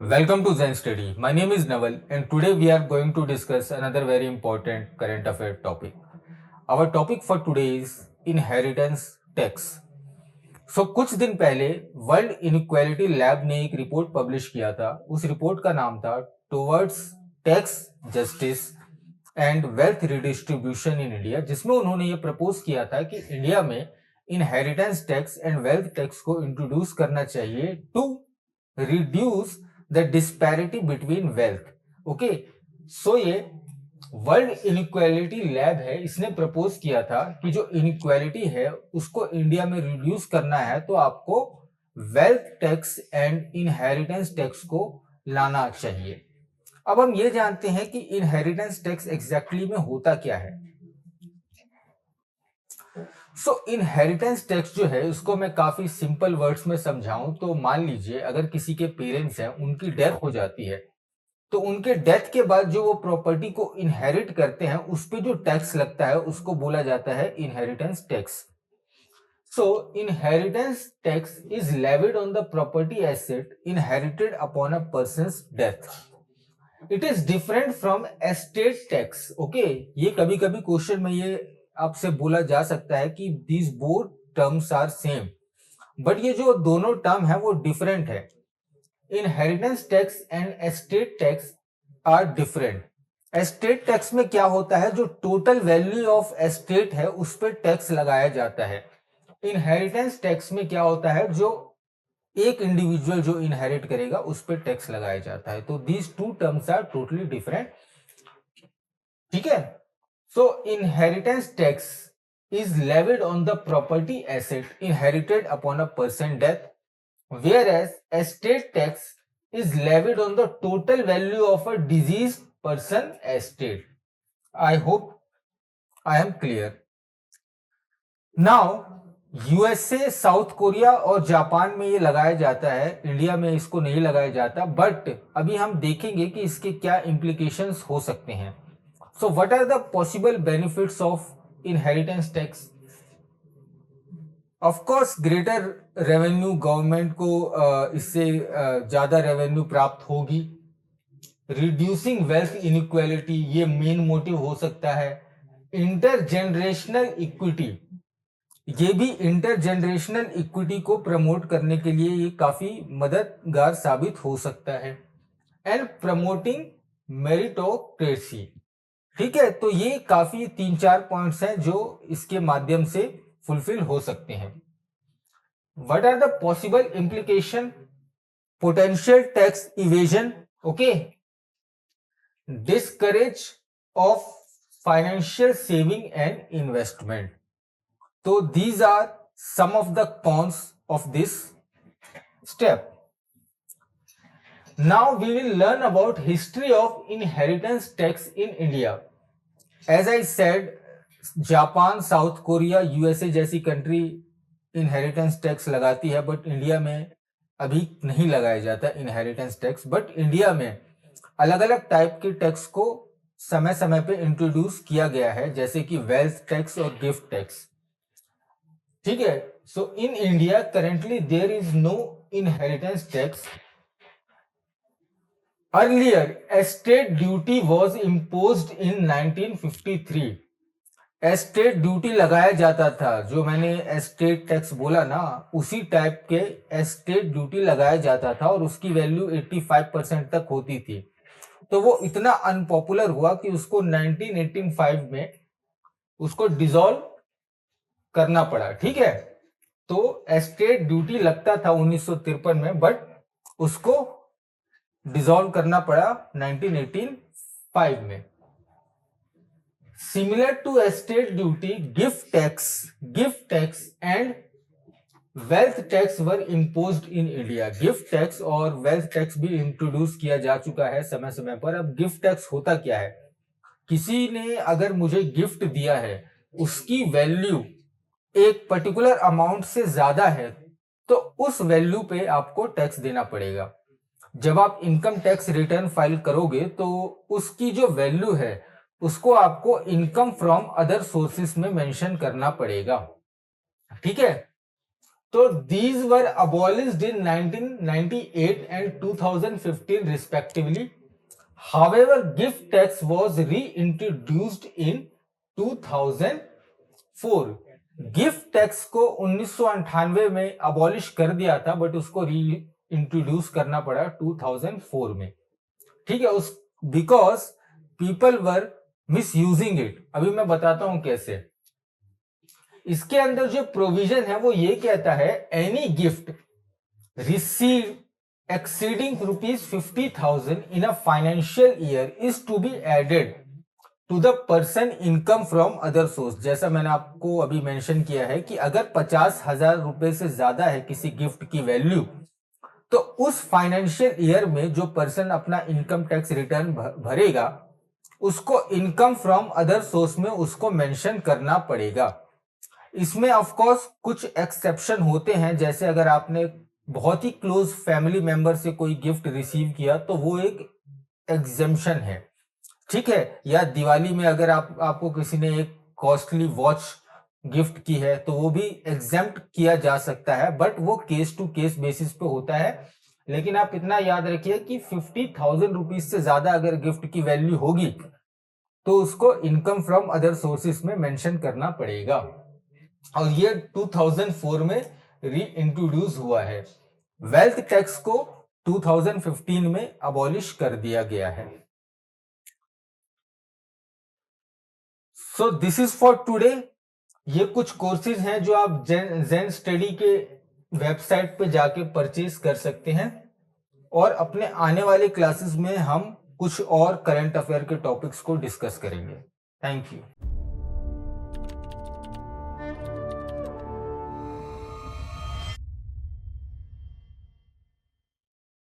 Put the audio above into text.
Welcome to Zen Study. My name is Naval and today we are going to discuss another very important current affair topic. Our topic for today is inheritance tax. कुछ दिन पहले world inequality lab ने एक report publish किया था। उस report का नाम था towards tax justice and wealth redistribution in India, जिसमें उन्होंने ये प्रपोज किया था कि इंडिया में inheritance tax and wealth tax को इंट्रोड्यूस करना चाहिए to reduce the disparity between wealth. Okay, so ये वर्ल्ड इनइक्वालिटी लैब है, इसने प्रपोज किया था कि जो इनइक्वालिटी है उसको इंडिया में रिड्यूस करना है तो आपको wealth tax and inheritance tax को लाना चाहिए। अब हम ये जानते हैं कि इनहेरिटेंस टैक्स एग्जैक्टली में होता क्या है। इनहेरिटेंस टैक्स जो है उसको मैं काफी सिंपल वर्ड्स में समझाऊं तो मान लीजिए अगर किसी के पेरेंट्स हैं, उनकी डेथ हो जाती है तो उनके डेथ के बाद जो वो प्रॉपर्टी को इनहेरिट करते हैं उस पे जो टैक्स लगता है उसको बोला जाता है inheritance tax. Inheritance tax is levied on the property asset inherited upon a persons death. It is different from estate tax. Okay, ये कभी कभी क्वेश्चन में ये आपसे बोला जा सकता है कि these both terms are same, but ये जो दोनों टर्म है वो डिफरेंट है। Inheritance tax and estate tax are different. Estate tax में क्या होता है, जो टोटल वैल्यू ऑफ एस्टेट है उस पर टैक्स लगाया जाता है। इनहेरिटेंस टैक्स में क्या होता है, जो एक इंडिविजुअल जो इनहेरिट करेगा उस पर टैक्स लगाया जाता है। तो these two terms are totally different. ठीक है, so inheritance tax is levied on the property asset inherited upon a person death, whereas estate tax is levied on the total value of a deceased person estate. I hope I am clear. Now USA, south Korea और Japan में ये लगाया जाता है, India में इसको नहीं लगाया जाता, बट अभी हम देखेंगे कि इसके क्या इम्प्लीकेशंस हो सकते हैं। So what are the possible benefits of inheritance tax? Of course greater revenue, government को इससे ज्यादा रेवेन्यू प्राप्त होगी। रिड्यूसिंग वेल्थ इनइक्वालिटी, ये मेन मोटिव हो सकता है। इंटरजेनरेशनल इक्विटी, ये भी इंटरजेनरेशनल इक्विटी को प्रमोट करने के लिए ये काफी मददगार साबित हो सकता है। And promoting meritocracy. ठीक है, तो ये काफी 3-4 पॉइंट्स हैं जो इसके माध्यम से फुलफिल हो सकते हैं। What are the possible implication? Potential tax evasion, okay, discourage of financial saving and investment. So these are some of the cons of this step. Now we will learn about history of inheritance tax in India. As I said, Japan, south Korea, USA जैसी country inheritance tax लगाती है, but India में अभी नहीं लगाया जाता inheritance tax. But India में अलग अलग टाइप के टैक्स को समय समय पे इंट्रोड्यूस किया गया है, जैसे कि वेल्थ टैक्स और गिफ्ट टैक्स। ठीक है, so in India currently there is no inheritance tax. Earlier estate duty was imposed in 1953। Estate duty लगाया जाता था, जो मैंने एस्टेट टैक्स बोला ना, उसी टाइप के एस्टेट ड्यूटी लगाया जाता था और उसकी वैल्यू 85% तक होती थी। तो वो इतना अनपॉपुलर हुआ कि उसको 1985 में उसको डिसॉल्व करना पड़ा। ठीक है, तो एस्टेट ड्यूटी लगता था 1953 में, बट उसको डिसॉल्व करना पड़ा 1985 में। Similar to estate duty, gift tax and wealth tax were imposed in India. Gift tax और वेल्थ टैक्स भी इंट्रोड्यूस किया जा चुका है समय समय पर। अब गिफ्ट टैक्स होता क्या है, किसी ने अगर मुझे गिफ्ट दिया है, उसकी वैल्यू एक पर्टिकुलर अमाउंट से ज्यादा है तो उस वैल्यू पे आपको टैक्स देना पड़ेगा। जब आप इनकम टैक्स रिटर्न फाइल करोगे तो उसकी जो वैल्यू है उसको आपको इनकम फ्रॉम अदर सोर्सेस में मेंशन करना पड़ेगा। ठीक है, तो these were abolished in 1998 and 2015 respectively. However, gift tax was reintroduced in 2004. Gift tax को 1998 में अबॉलिश कर दिया था, बट उसको री इंट्रोड्यूस करना पड़ा 2004 में, ठीक है, उस because people were miss using it. अभी मैं बताता हूं कैसे। इसके अंदर जो प्रोविजन है वो ये कहता है, any gift receive exceeding rupees 50,000 in a financial year is to be added to the person income from other source। जैसा मैंने आपको अभी मेंशन किया है कि अगर 50,000 रुपए से ज्यादा है किसी गिफ्ट की वैल्यू, तो उस फाइनेंशियल ईयर में जो पर्सन अपना इनकम टैक्स रिटर्न भरेगा, उसको इनकम फ्रॉम अदर सोर्स में उसको मेंशन करना पड़ेगा। इसमें ऑफ कोर्स कुछ एक्सेप्शन होते हैं, जैसे अगर आपने बहुत ही क्लोज फैमिली मेंबर से कोई गिफ्ट रिसीव किया तो वो एक एग्जेम्पशन है, ठीक है, या दिवाली में अगर आपको किसी ने एक कॉस्टली वॉच गिफ्ट की है तो वो भी एग्जेम्प्ट किया जा सकता है, बट वो केस टू केस बेसिस पे होता है। लेकिन आप इतना याद रखिए कि 50,000 रुपीज से ज्यादा अगर गिफ्ट की वैल्यू होगी तो उसको इनकम फ्रॉम अदर सोर्सेस में मेंशन करना पड़ेगा, और ये 2004 में री इंट्रोड्यूस हुआ है। वेल्थ टैक्स को 2015 में अबॉलिश कर दिया गया है। So this is for today. ये कुछ कोर्सेज हैं जो आप जेन स्टडी के वेबसाइट पे जाके परचेज कर सकते हैं, और अपने आने वाले क्लासेस में हम कुछ और करंट अफेयर के टॉपिक्स को डिस्कस करेंगे। Thank you.